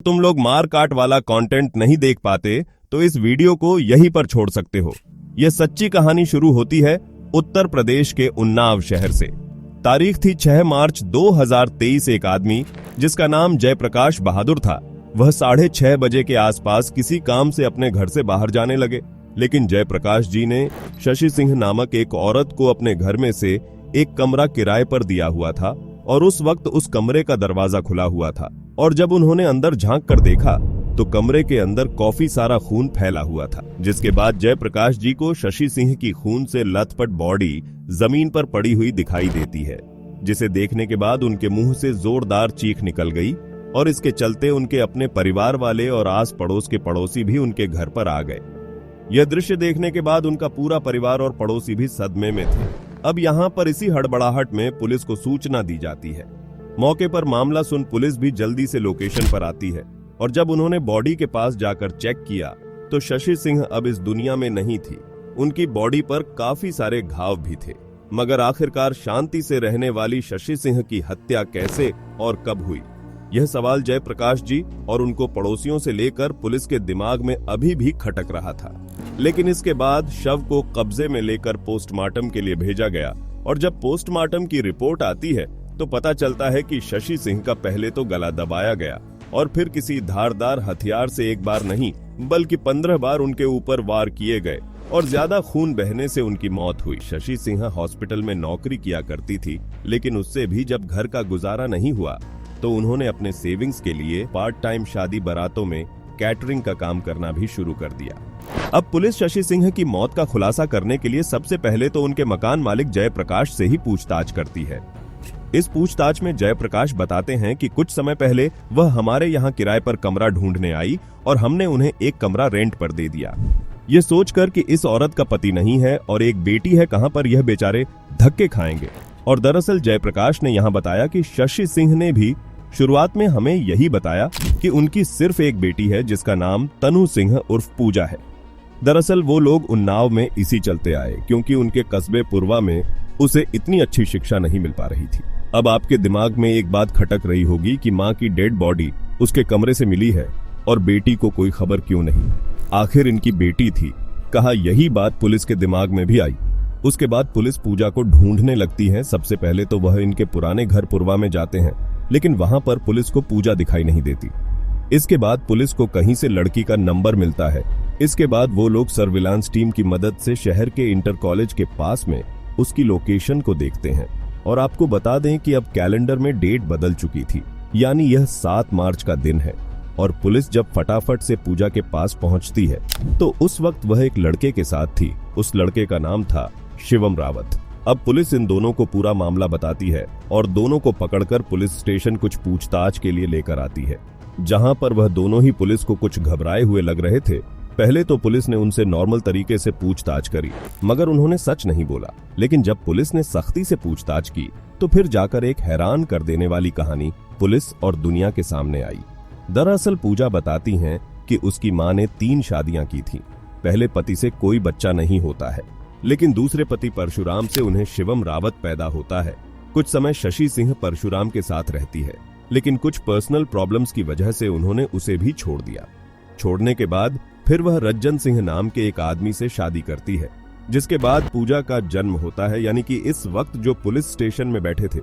तुम लोग मार काट वाला कंटेंट नहीं देख पाते तो इस वीडियो को यहीं पर छोड़ सकते हो। यह सच्ची कहानी शुरू होती है उत्तर प्रदेश के उन्नाव शहर से। तारीख थी 6 मार्च 2023। एक आदमी जिसका नाम जयप्रकाश बहादुर था, वह 6:30 बजे के आसपास किसी काम से अपने घर से बाहर जाने लगे। लेकिन जयप्रकाश जी ने शशि सिंह नामक एक औरत को अपने घर में से एक कमरा किराए पर दिया हुआ था और उस वक्त उस कमरे का दरवाजा खुला हुआ था। और जब उन्होंने अंदर झांक कर देखा तो कमरे के अंदर काफी सारा खून फैला हुआ था। जिसके बाद जयप्रकाश जी को शशि सिंह की खून से लथपथ बॉडी जमीन पर पड़ी हुई दिखाई देती है, जिसे देखने के बाद उनके मुंह से जोरदार चीख निकल गई और इसके चलते उनके अपने परिवार वाले और आस पड़ोस के पड़ोसी भी उनके घर पर आ गए। यह दृश्य देखने के बाद उनका पूरा परिवार और पड़ोसी भी सदमे में थे। अब यहाँ पर इसी हड़बड़ाहट में पुलिस को सूचना दी जाती है। मौके पर मामला सुन पुलिस भी जल्दी से लोकेशन पर आती है और जब उन्होंने बॉडी के पास जाकर चेक किया तो शशि सिंह अब इस दुनिया में नहीं थी। उनकी बॉडी पर काफी सारे घाव भी थे। मगर आखिरकार शांति से रहने वाली शशि सिंह की हत्या कैसे और कब हुई, यह सवाल जयप्रकाश जी और उनको पड़ोसियों से लेकर पुलिस के दिमाग में अभी भी खटक रहा था। लेकिन इसके बाद शव को कब्जे में लेकर पोस्टमार्टम के लिए भेजा गया और जब पोस्टमार्टम की रिपोर्ट आती है तो पता चलता है कि शशि सिंह का पहले तो गला दबाया गया और फिर किसी धारदार हथियार से एक बार नहीं बल्कि 15 बार उनके ऊपर वार किए गए और ज्यादा खून बहने से उनकी मौत हुई। शशि सिंह हॉस्पिटल में नौकरी किया करती थी, लेकिन उससे भी जब घर का गुजारा नहीं हुआ तो उन्होंने अपने सेविंग्स के लिए पार्ट टाइम शादी बारातों में कैटरिंग का काम करना भी शुरू कर दिया। अब पुलिस शशि सिंह की मौत का खुलासा करने के लिए सबसे पहले तो उनके मकान मालिक जयप्रकाश से ही पूछताछ करती है। इस पूछताछ में जयप्रकाश बताते हैं कि कुछ समय पहले वह हमारे यहाँ किराए पर कमरा ढूंढने आई और हमने उन्हें एक कमरा रेंट पर दे दिया। ये सोचकर कि इस औरत का पति नहीं है और एक बेटी है, कहां पर यह बेचारे धक्के खाएंगे। और दरअसल जयप्रकाश ने यहाँ बताया कि शशि सिंह ने भी शुरुआत में हमें यही बताया कि उनकी सिर्फ एक बेटी है जिसका नाम तनु सिंह उर्फ पूजा है। दरअसल वो लोग उन्नाव में इसी चलते आए क्योंकि उनके कस्बे पुरवा में उसे इतनी अच्छी शिक्षा नहीं मिल पा रही थी। अब आपके दिमाग में एक बात खटक रही होगी कि माँ की डेड बॉडी उसके कमरे से मिली है और बेटी को कोई खबर क्यों नहीं। आखिर इनकी बेटी थी, कहा यही बात पुलिस के दिमाग में भी आई। उसके बाद पुलिस पूजा को ढूंढने लगती है। सबसे पहले तो वह इनके पुराने घर पुरवा में जाते हैं, लेकिन वहां पर पुलिस को पूजा दिखाई नहीं देती। इसके बाद पुलिस को कहीं से लड़की का नंबर मिलता है। इसके बाद वो लोग सर्विलांस टीम की मदद से शहर के इंटर कॉलेज के पास में उसकी लोकेशन को देखते हैं। और आपको बता दें कि अब कैलेंडर में डेट बदल चुकी थी, यानी यह 7 मार्च का दिन है। और पुलिस जब फटाफट से पूजा के पास पहुंचती है तो उस वक्त वह एक लड़के के साथ थी। उस लड़के का नाम था शिवम रावत। अब पुलिस इन दोनों को पूरा मामला बताती है और दोनों को पकड़कर पुलिस स्टेशन कुछ पूछताछ के लिए लेकर आती है, जहां पर वह दोनों ही पुलिस को कुछ घबराए हुए लग रहे थे। पहले तो पुलिस ने उनसे नॉर्मल तरीके से पूछताछ करी, मगर उन्होंने सच नहीं बोला। लेकिन जब पुलिस ने सख्ती से पूछताछ की तो फिर जाकर एक हैरान कर देने वाली कहानी पुलिस और दुनिया के सामने आई। दरअसल पूजा बताती हैं कि उसकी मां ने 3 शादियां की थी। पहले पति से कोई बच्चा नहीं होता है, लेकिन दूसरे पति परशुराम से उन्हें शिवम रावत पैदा होता है। कुछ समय शशि सिंह परशुराम के साथ रहती है, लेकिन कुछ पर्सनल प्रॉब्लम्स की वजह से उन्होंने उसे भी छोड़ दिया। छोड़ने के बाद फिर वह रज्जन सिंह नाम के एक आदमी से शादी करती है, जिसके बाद पूजा का जन्म होता है। यानी कि इस वक्त जो पुलिस स्टेशन में बैठे थे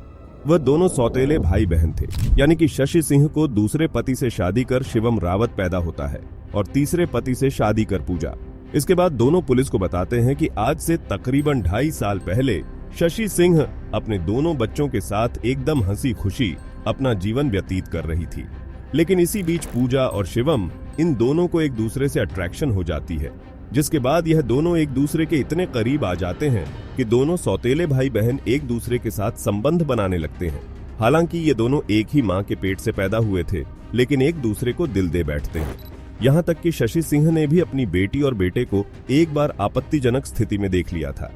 वह दोनों सौतेले भाई बहन थे। यानी कि शशि सिंह को दूसरे पति से शादी कर शिवम रावत पैदा होता है और तीसरे पति से शादी कर पूजा। इसके बाद दोनों पुलिस को बताते हैं कि आज से तकरीबन 2.5 साल पहले शशि सिंह अपने दोनों बच्चों के साथ एकदम हंसी खुशी अपना जीवन व्यतीत कर रही थी। लेकिन इसी बीच पूजा और शिवम इन दोनों को एक दूसरे से अट्रैक्शन हो जाती है, जिसके बाद यह दोनों एक दूसरे के इतने करीब आ जाते हैं कि दोनों सौतेले भाई बहन एक दूसरे के साथ संबंध बनाने लगते हैं। हालांकि ये दोनों एक ही मां के पेट से पैदा हुए थे, लेकिन एक दूसरे को दिल दे बैठते हैं। यहाँ तक कि शशि सिंह ने भी अपनी बेटी और बेटे को एक बार आपत्तिजनक स्थिति में देख लिया था,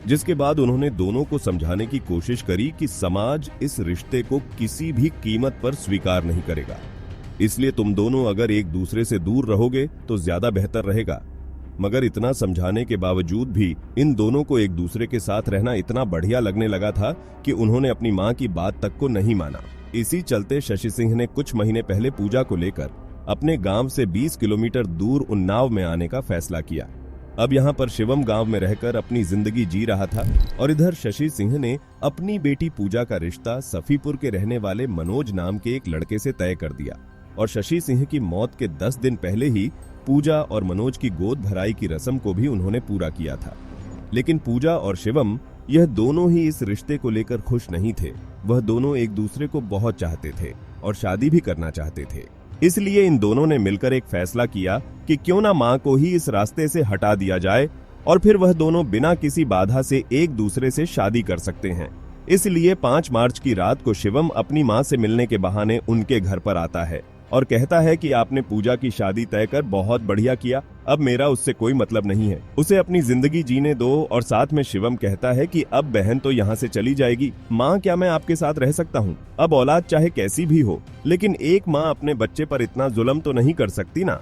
जिसके बाद उन्होंने दोनों को समझाने की कोशिश करी कि समाज इस रिश्ते को किसी भी कीमत पर स्वीकार नहीं करेगा, इसलिए तुम दोनों अगर एक दूसरे से दूर रहोगे तो ज्यादा बेहतर रहेगा। मगर इतना समझाने के बावजूद भी इन दोनों को एक दूसरे के साथ रहना इतना बढ़िया लगने लगा था कि उन्होंने अपनी मां की बात तक को नहीं माना। इसी चलते शशि सिंह ने कुछ महीने पहले पूजा को लेकर अपने गांव से 20 किलोमीटर दूर उन्नाव में आने का फैसला किया। अब यहाँ पर शिवम गांव में रहकर अपनी जिंदगी जी रहा था और इधर शशि सिंह ने अपनी बेटी पूजा का रिश्ता सफीपुर के रहने वाले मनोज नाम के एक लड़के से तय कर दिया। और शशि सिंह की मौत के 10 दिन पहले ही पूजा और मनोज की गोद भराई की रस्म को भी उन्होंने पूरा किया था। लेकिन पूजा और शिवम यह दोनों ही इस रिश्ते को लेकर खुश नहीं थे। वह दोनों एक दूसरे को बहुत चाहते थे और शादी भी करना चाहते थे। इसलिए इन दोनों ने मिलकर एक फैसला किया कि क्यों ना मां को ही इस रास्ते से हटा दिया जाए और फिर वह दोनों बिना किसी बाधा से एक दूसरे से शादी कर सकते हैं। इसलिए 5 मार्च की रात को शिवम अपनी मां से मिलने के बहाने उनके घर पर आता है और कहता है कि आपने पूजा की शादी तय कर बहुत बढ़िया किया, अब मेरा उससे कोई मतलब नहीं है, उसे अपनी जिंदगी जीने दो। और साथ में शिवम कहता है कि अब बहन तो यहाँ से चली जाएगी, माँ क्या मैं आपके साथ रह सकता हूँ? अब औलाद चाहे कैसी भी हो, लेकिन एक माँ अपने बच्चे पर इतना जुल्म तो नहीं कर सकती ना।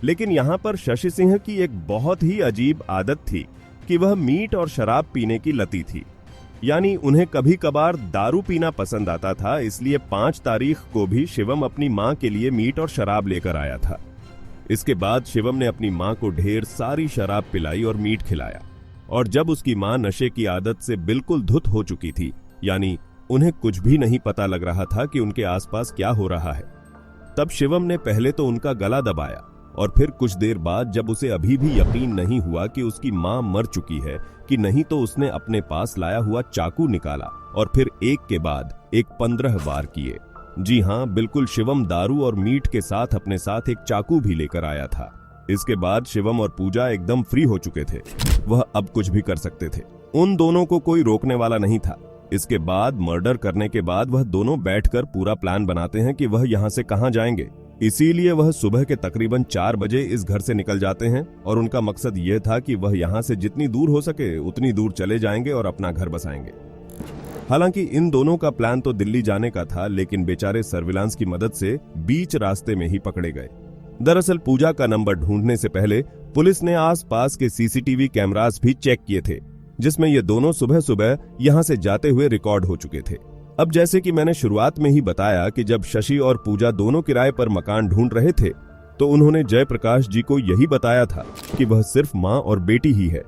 लेकिन यहाँ पर शशि सिंह की एक बहुत ही अजीब आदत थी कि वह मीट और शराब पीने की लती थी। यानी उन्हें कभी कभार दारू पीना पसंद आता था। इसलिए 5 तारीख को भी शिवम अपनी मां के लिए मीट और शराब लेकर आया था। इसके बाद शिवम ने अपनी मां को ढेर सारी शराब पिलाई और मीट खिलाया। और जब उसकी मां नशे की आदत से बिल्कुल धुत हो चुकी थी, यानी उन्हें कुछ भी नहीं पता लग रहा था कि उनके आसपास क्या हो रहा है, तब शिवम ने पहले तो उनका गला दबाया और फिर कुछ देर बाद जब उसे अभी भी यकीन नहीं हुआ कि उसकी मां मर चुकी है कि नहीं, तो उसने अपने पास लाया हुआ चाकू निकाला और फिर एक के बाद एक 15 वार किए। जी हां, बिल्कुल शिवम दारू और मीट के साथ अपने साथ एक चाकू भी लेकर आया था। इसके बाद शिवम और पूजा एकदम फ्री हो चुके थे, वह अब कुछ भी कर सकते थे। उन दोनों को कोई रोकने वाला नहीं था। इसके बाद मर्डर करने के बाद वह दोनों बैठकर पूरा प्लान बनाते हैं कि वह यहाँ से कहाँ जाएंगे। इसीलिए वह सुबह के तकरीबन 4 बजे इस घर से निकल जाते हैं और उनका मकसद यह था कि वह यहाँ से जितनी दूर हो सके उतनी दूर चले जाएंगे और अपना घर बसाएंगे। हालांकि इन दोनों का प्लान तो दिल्ली जाने का था, लेकिन बेचारे सर्विलांस की मदद से बीच रास्ते में ही पकड़े गए। दरअसल पूजा का नंबर ढूंढने से पहले पुलिस ने आसपास के सीसीटीवी कैमरास भी चेक किए थे, जिसमें ये दोनों सुबह सुबह यहाँ से जाते हुए रिकॉर्ड हो चुके थे। अब जैसे कि मैंने शुरुआत में ही बताया कि जब शशि और पूजा दोनों किराए पर मकान ढूंढ रहे थे, तो उन्होंने जयप्रकाश जी को यही बताया था कि वह सिर्फ मां और बेटी ही है।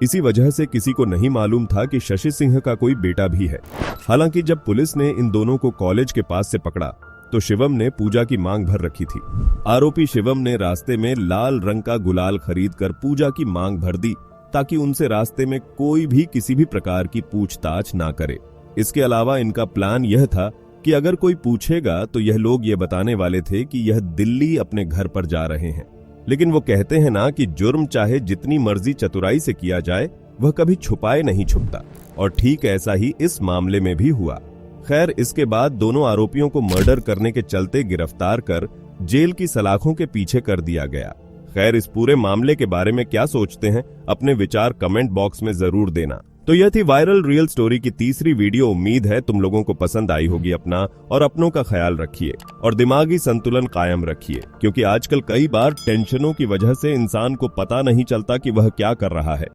इसी वजह से किसी को नहीं मालूम था कि शशि सिंह का कोई बेटा भी है। हालांकि जब पुलिस ने इन दोनों को कॉलेज के पास से पकड़ा तो शिवम ने पूजा की मांग भर रखी थी। आरोपी शिवम ने रास्ते में लाल रंग का गुलाल खरीदकर पूजा की मांग भर दी ताकि उनसे रास्ते में कोई भी किसी भी प्रकार की पूछताछ ना करे। इसके अलावा इनका प्लान यह था कि अगर कोई पूछेगा तो यह लोग ये बताने वाले थे कि यह दिल्ली अपने घर पर जा रहे हैं। लेकिन वो कहते हैं ना कि जुर्म चाहे जितनी मर्जी चतुराई से किया जाए, वह कभी छुपाए नहीं छुपता। और ठीक ऐसा ही इस मामले में भी हुआ। खैर, इसके बाद दोनों आरोपियों को मर्डर करने के चलते गिरफ्तार कर जेल की सलाखों के पीछे कर दिया गया। खैर, इस पूरे मामले के बारे में क्या सोचते हैं, अपने विचार कमेंट बॉक्स में जरूर देना। तो यह थी वायरल रियल स्टोरी की तीसरी वीडियो। उम्मीद है तुम लोगों को पसंद आई होगी। अपना और अपनों का ख्याल रखिए और दिमागी संतुलन कायम रखिए, क्योंकि आजकल कई बार टेंशनों की वजह से इंसान को पता नहीं चलता कि वह क्या कर रहा है।